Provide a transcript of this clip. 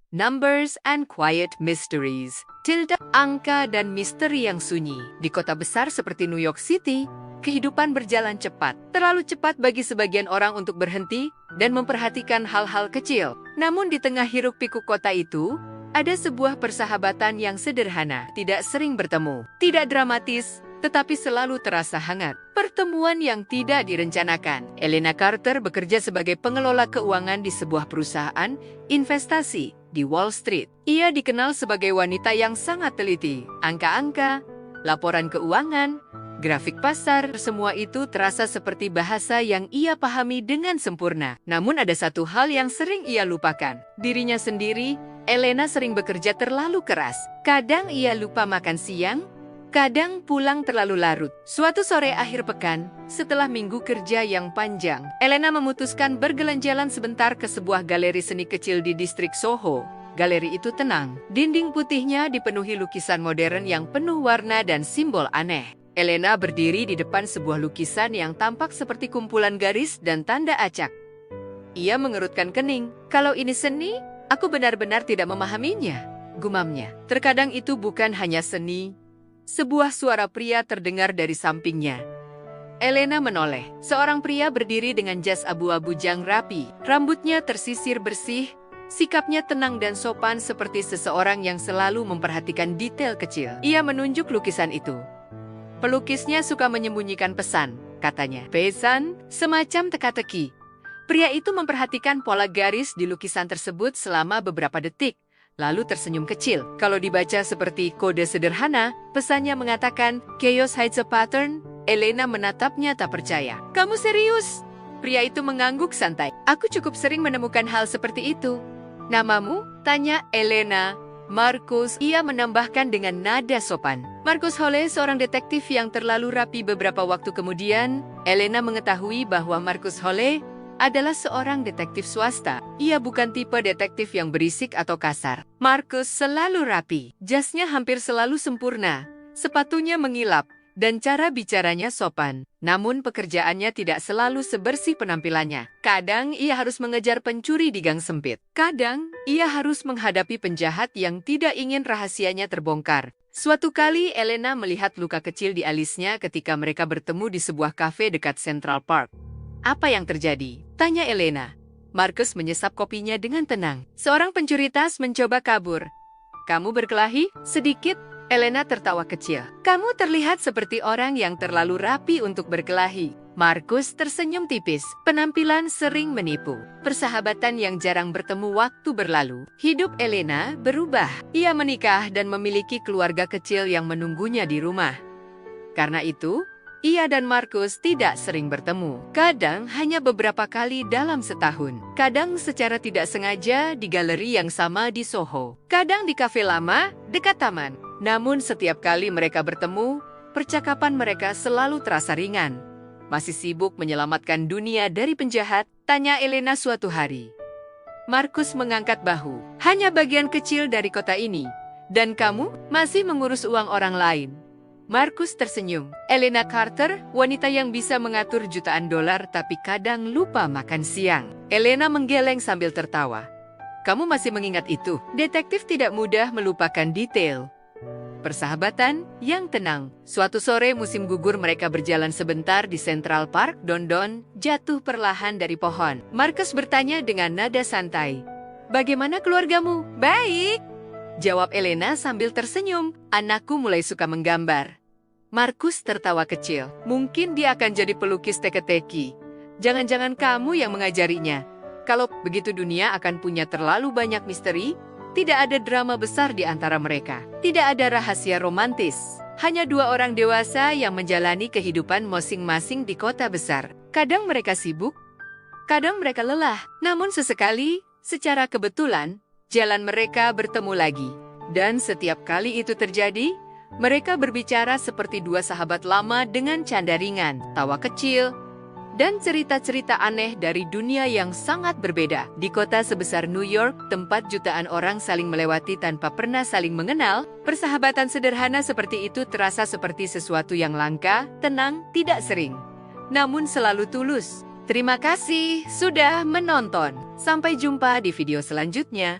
Numbers and Quiet Mysteries. Angka dan misteri yang sunyi. Di kota besar seperti New York City, kehidupan berjalan cepat. Terlalu cepat bagi sebagian orang untuk berhenti dan memperhatikan hal-hal kecil. Namun di tengah hiruk-pikuk kota itu, ada sebuah persahabatan yang sederhana. Tidak sering bertemu, tidak dramatis, tetapi selalu terasa hangat. Pertemuan yang tidak direncanakan. Elena Carter bekerja sebagai pengelola keuangan di sebuah perusahaan investasi di Wall Street. Ia dikenal sebagai wanita yang sangat teliti. Angka-angka, laporan keuangan, grafik pasar, semua itu terasa seperti bahasa yang ia pahami dengan sempurna. Namun ada satu hal yang sering ia lupakan. Dirinya sendiri. Elena sering bekerja terlalu keras. Kadang ia lupa makan siang, kadang pulang terlalu larut. Suatu sore akhir pekan, setelah minggu kerja yang panjang, Elena memutuskan berjalan-jalan sebentar ke sebuah galeri seni kecil di distrik Soho. Galeri itu tenang. Dinding putihnya dipenuhi lukisan modern yang penuh warna dan simbol aneh. Elena berdiri di depan sebuah lukisan yang tampak seperti kumpulan garis dan tanda acak. Ia mengerutkan kening. Kalau ini seni, aku benar-benar tidak memahaminya, gumamnya. Terkadang itu bukan hanya seni. Sebuah suara pria terdengar dari sampingnya. Elena menoleh. Seorang pria berdiri dengan jas abu-abu jang rapi. Rambutnya tersisir bersih, sikapnya tenang dan sopan seperti seseorang yang selalu memperhatikan detail kecil. Ia menunjuk lukisan itu. Pelukisnya suka menyembunyikan pesan, katanya. Pesan, semacam teka-teki. Pria itu memperhatikan pola garis di lukisan tersebut selama beberapa detik. Lalu tersenyum kecil. Kalau dibaca seperti kode sederhana, pesannya mengatakan, Chaos hides a pattern. Elena menatapnya tak percaya. Kamu serius? Pria itu mengangguk santai. Aku cukup sering menemukan hal seperti itu. Namamu? Tanya Elena. Marcus, ia menambahkan dengan nada sopan. Marcus Holle, seorang detektif yang terlalu rapi. Beberapa waktu kemudian, Elena mengetahui bahwa Marcus Holle adalah seorang detektif swasta. Ia bukan tipe detektif yang berisik atau kasar. Marcus selalu rapi, jasnya hampir selalu sempurna, sepatunya mengilap, dan cara bicaranya sopan. Namun pekerjaannya tidak selalu sebersih penampilannya. Kadang ia harus mengejar pencuri di gang sempit. Kadang ia harus menghadapi penjahat yang tidak ingin rahasianya terbongkar. Suatu kali Elena melihat luka kecil di alisnya ketika mereka bertemu di sebuah kafe dekat Central Park. Apa yang terjadi? Tanya Elena. Marcus menyesap kopinya dengan tenang. Seorang pencuri tas mencoba kabur. Kamu berkelahi? Sedikit. Elena tertawa kecil. Kamu terlihat seperti orang yang terlalu rapi untuk berkelahi. Marcus tersenyum tipis. Penampilan sering menipu. Persahabatan yang jarang bertemu waktu berlalu. Hidup Elena berubah. Ia menikah dan memiliki keluarga kecil yang menunggunya di rumah. Karena itu, ia dan Marcus tidak sering bertemu. Kadang hanya beberapa kali dalam setahun. Kadang secara tidak sengaja di galeri yang sama di Soho. Kadang di kafe lama dekat taman. Namun setiap kali mereka bertemu, percakapan mereka selalu terasa ringan. Masih sibuk menyelamatkan dunia dari penjahat? Tanya Elena suatu hari. Marcus mengangkat bahu. Hanya bagian kecil dari kota ini. Dan kamu masih mengurus uang orang lain. Marcus tersenyum. Elena Carter, wanita yang bisa mengatur jutaan dolar tapi kadang lupa makan siang. Elena menggeleng sambil tertawa. Kamu masih mengingat itu? Detektif tidak mudah melupakan detail. Persahabatan yang tenang. Suatu sore musim gugur mereka berjalan sebentar di Central Park. Daun jatuh perlahan dari pohon. Marcus bertanya dengan nada santai. Bagaimana keluargamu? Baik, jawab Elena sambil tersenyum. Anakku mulai suka menggambar. Marcus tertawa kecil. Mungkin dia akan jadi pelukis teka-teki. Jangan-jangan kamu yang mengajarinya. Kalau begitu dunia akan punya terlalu banyak misteri. Tidak ada drama besar di antara mereka. Tidak ada rahasia romantis. Hanya dua orang dewasa yang menjalani kehidupan masing-masing di kota besar. Kadang mereka sibuk, kadang mereka lelah. Namun sesekali, secara kebetulan, jalan mereka bertemu lagi. Dan setiap kali itu terjadi, mereka berbicara seperti dua sahabat lama dengan canda ringan, tawa kecil, dan cerita-cerita aneh dari dunia yang sangat berbeda. Di kota sebesar New York, tempat jutaan orang saling melewati tanpa pernah saling mengenal, persahabatan sederhana seperti itu terasa seperti sesuatu yang langka, tenang, tidak sering, namun selalu tulus. Terima kasih sudah menonton. Sampai jumpa di video selanjutnya.